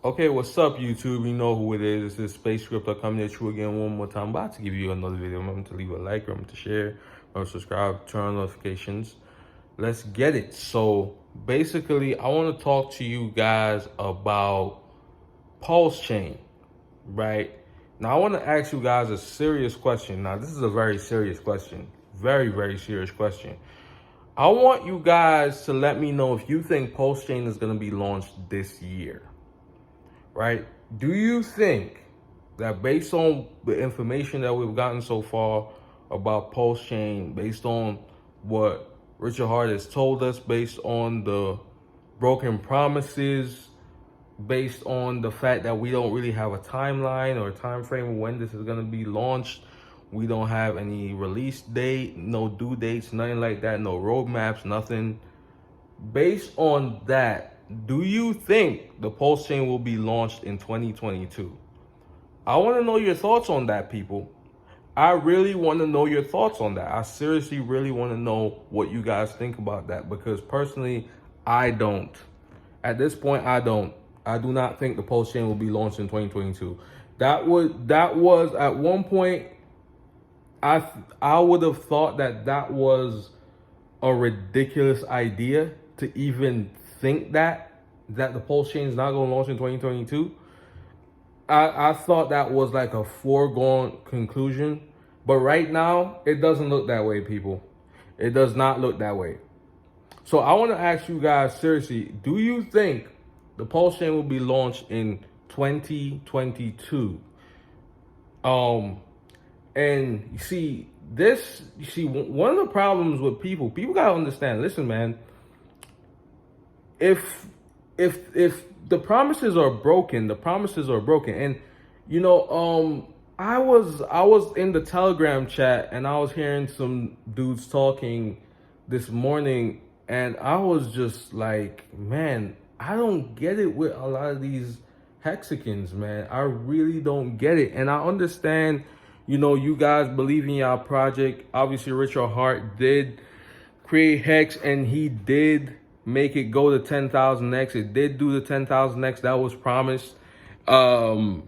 Okay, what's up, YouTube? You know who it is. This is Space Scripter coming at you again one more time. I'm about to give you another video. Remember to leave a like, remember to share, remember to subscribe, turn on notifications. Let's get it. So basically, I want to talk to you guys about PulseChain, right? Now, I want to ask you guys a serious question. Now, this is a very serious question. Very, very serious question. I want you guys to let me know if you think PulseChain is going to be launched this year. Right? Do you think that based on the information that we've gotten so far about PulseChain, based on what Richard Hart has told us, based on the broken promises, based on the fact that we don't really have a timeline or a time frame of when this is going to be launched, we don't have any release date, no due dates, nothing like that, no roadmaps, nothing. Based on that, do you think the PulseChain will be launched in 2022? I want to know your thoughts on that, people. I really want to know your thoughts on that. I seriously really want to know what you guys think about that, because personally, I don't. At this point, I don't. I do not think the PulseChain will be launched in 2022. That was at one point, I would have thought that was a ridiculous idea to even think that the PulseChain is not going to launch in 2022. I thought that was like a foregone conclusion, but right now it doesn't look that way, people. It does not look that way. So I want to ask you guys seriously, do you think the PulseChain will be launched in 2022? And you see, one of the problems with people gotta understand. Listen, man. If the promises are broken, the promises are broken. And I was in the Telegram chat and I was hearing some dudes talking this morning, and I was just like, man, I don't get it with a lot of these Hexicans, man. I really don't get it. And I understand, you guys believe in your project. Obviously, Richard Hart did create Hex, and he did make it go to 10,000x. It did do the 10,000x that was promised. And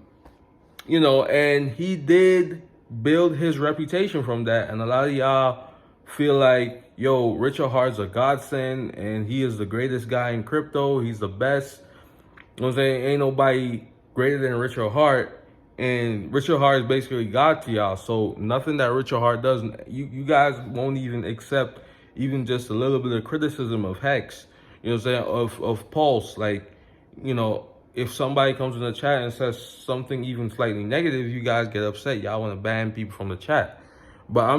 he did build his reputation from that. And a lot of y'all feel like, yo, Richard Hart's a godsend and he is the greatest guy in crypto. He's the best. You know what I'm saying? Ain't nobody greater than Richard Hart. And Richard Hart is basically God to y'all. So nothing that Richard Hart does, you guys won't even accept even just a little bit of criticism of Hex. You know what I'm saying? Of Pulse. Like, if somebody comes in the chat and says something even slightly negative, you guys get upset. Y'all want to ban people from the chat. But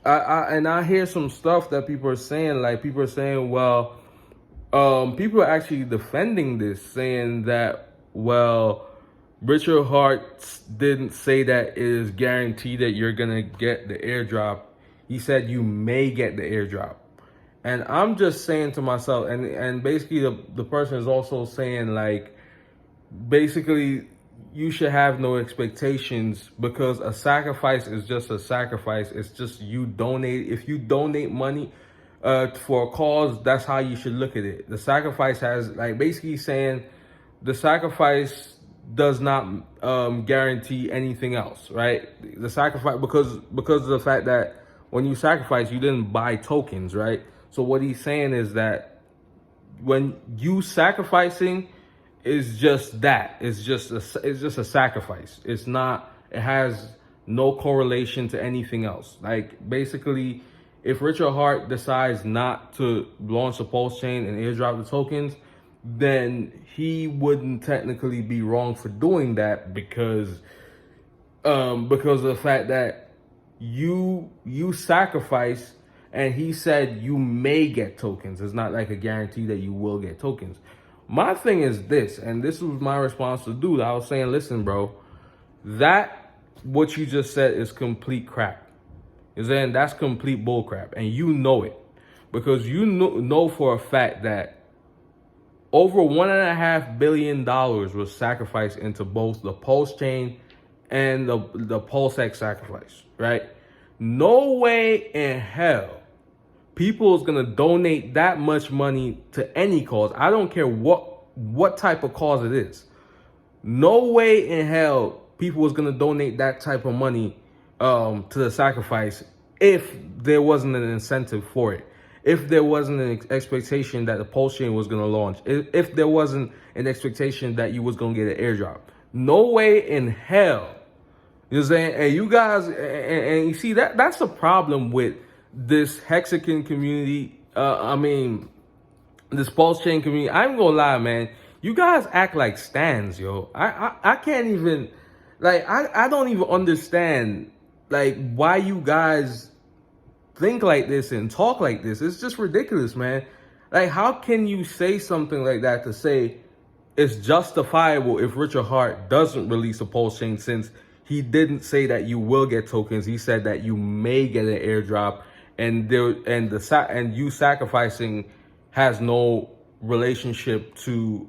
I hear some stuff that people are saying. Like, people are saying, well, people are actually defending this, saying that, well, Richard Hart didn't say that it is guaranteed that you're going to get the airdrop. He said you may get the airdrop. And I'm just saying to myself, and basically the person is also saying, like, basically you should have no expectations, because a sacrifice is just a sacrifice. It's just you donate. If you donate money for a cause, that's how you should look at it. The sacrifice has, like, basically saying the sacrifice does not guarantee anything else, right? The sacrifice, because of the fact that when you sacrifice, you didn't buy tokens, right? So what he's saying is that when you sacrificing is just that. It's just a sacrifice. It's not. It has no correlation to anything else. Like, basically, if Richard Hart decides not to launch the PulseChain and airdrop the tokens, then he wouldn't technically be wrong for doing that, because of the fact that you sacrifice, and he said you may get tokens. It's not like a guarantee that you will get tokens. My thing is this, and this was my response to dude. I was saying, listen, bro, that what you just said is complete crap. That's complete bull crap, and you know it, because you know for a fact that over $1.5 billion was sacrificed into both the PulseChain and the PulseX sacrifice, right? No way in hell people is gonna donate that much money to any cause. I don't care what type of cause it is. No way in hell people was gonna donate that type of money to the sacrifice if there wasn't an incentive for it. If there wasn't an expectation that the PulseChain was gonna launch, if there wasn't an expectation that you was gonna get an airdrop, no way in hell. You know what I'm saying? And you guys, and you see that's the problem with this Hexagon community. This PulseChain community. I'm gonna lie, man. You guys act like stands, yo. I can't even, like, I don't even understand, like, why you guys think like this and talk like this. It's just ridiculous, man. Like, how can you say something like that to say it's justifiable if Richard Hart doesn't release a PulseChain, since he didn't say that you will get tokens. He said that you may get an airdrop, and you sacrificing has no relationship to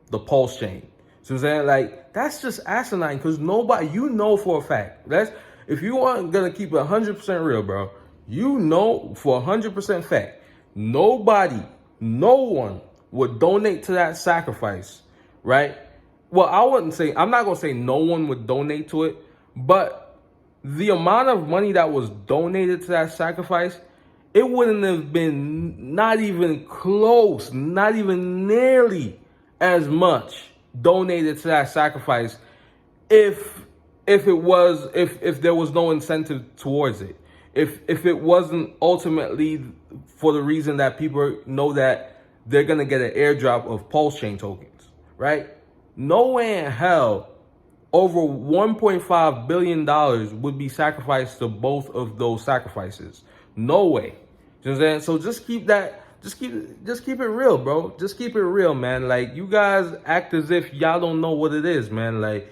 the PulseChain. So I'm saying, like, that's just asinine, because nobody, you know for a fact, if you aren't gonna keep it 100% real, bro, you know for 100% fact, no one would donate to that sacrifice, right? Well, I'm not gonna say no one would donate to it, but the amount of money that was donated to that sacrifice, it wouldn't have been not even close, not even nearly as much donated to that sacrifice if there was no incentive towards it. If it wasn't ultimately for the reason that people know that they're gonna get an airdrop of PulseChain tokens, right? No way in hell over $1.5 billion would be sacrificed to both of those sacrifices. No way. You know what I'm saying? So just keep it real, bro. Just keep it real, man. Like, you guys act as if y'all don't know what it is, man. Like,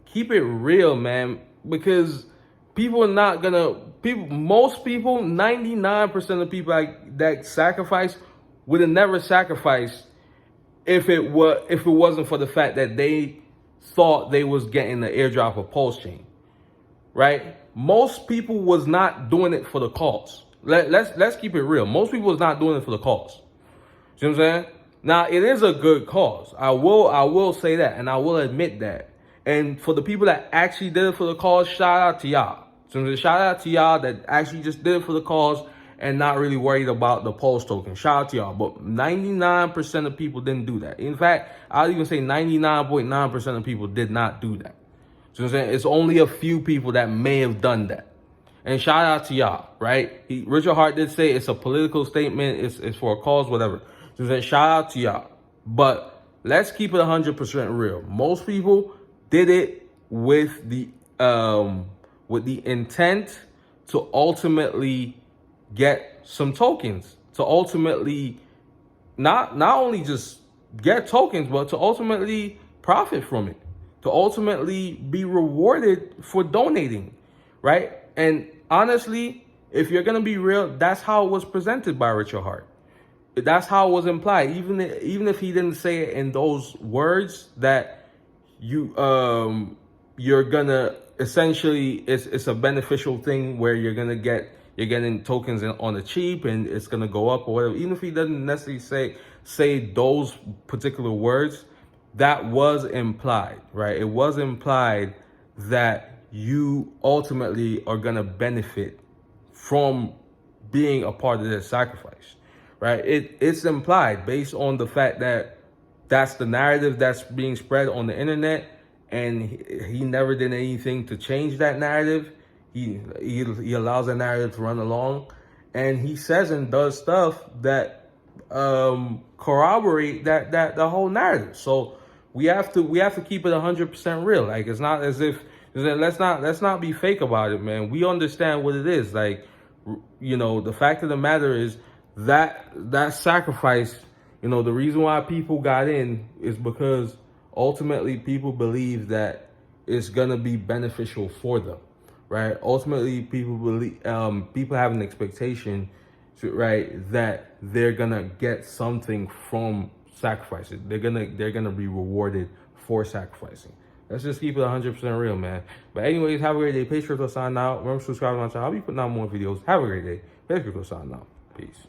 keep it real, man. Because people are not gonna, most people, 99% of people that sacrifice would have never sacrificed if it wasn't for the fact that they thought they was getting the airdrop of PulseChain, right? Most people was not doing it for the cause. Let's keep it real. Most people was not doing it for the cause. See what I'm saying? Now, it is a good cause. I will say that, and I will admit that. And for the people that actually did it for the cause, shout out to y'all. So shout out to y'all that actually just did it for the cause and not really worried about the Pulse token. Shout out to y'all. But 99% of people didn't do that. In fact, I'll even say 99.9% of people did not do that. So I'm saying, it's only a few people that may have done that. And shout out to y'all, right? Richard Hart did say it's a political statement, it's for a cause, whatever. So I'm saying, shout out to y'all. But let's keep it 100% real. Most people did it with the intent to ultimately get some tokens, to ultimately not only just get tokens, but to ultimately profit from it, to ultimately be rewarded for donating, right? And honestly, if you're gonna be real, that's how it was presented by Richard Hart. That's how it was implied, even if he didn't say it in those words, that you're gonna essentially, it's a beneficial thing where you're getting tokens on the cheap and it's gonna go up or whatever. Even if he doesn't necessarily say those particular words, that was implied, right? It was implied that you ultimately are gonna benefit from being a part of this sacrifice, right? It's implied based on the fact that that's the narrative that's being spread on the internet, and he never did anything to change that narrative. He allows that narrative to run along, and he says and does stuff that corroborate that the whole narrative. So we have to keep it 100% real. Like, it's not as if, let's not be fake about it, man. We understand what it is. Like, you know, the fact of the matter is that sacrifice, you know, the reason why people got in is because ultimately people believe that it's gonna be beneficial for them, right? Ultimately, people believe, people have an expectation, right, that they're gonna get something from sacrifices. They're gonna be rewarded for sacrificing. Let's just keep it 100% real, man. But anyways, have a great day. Page Crypto sign out. Remember to subscribe to my channel. I'll be putting out more videos. Have a great day. Page Crypto sign out. Peace.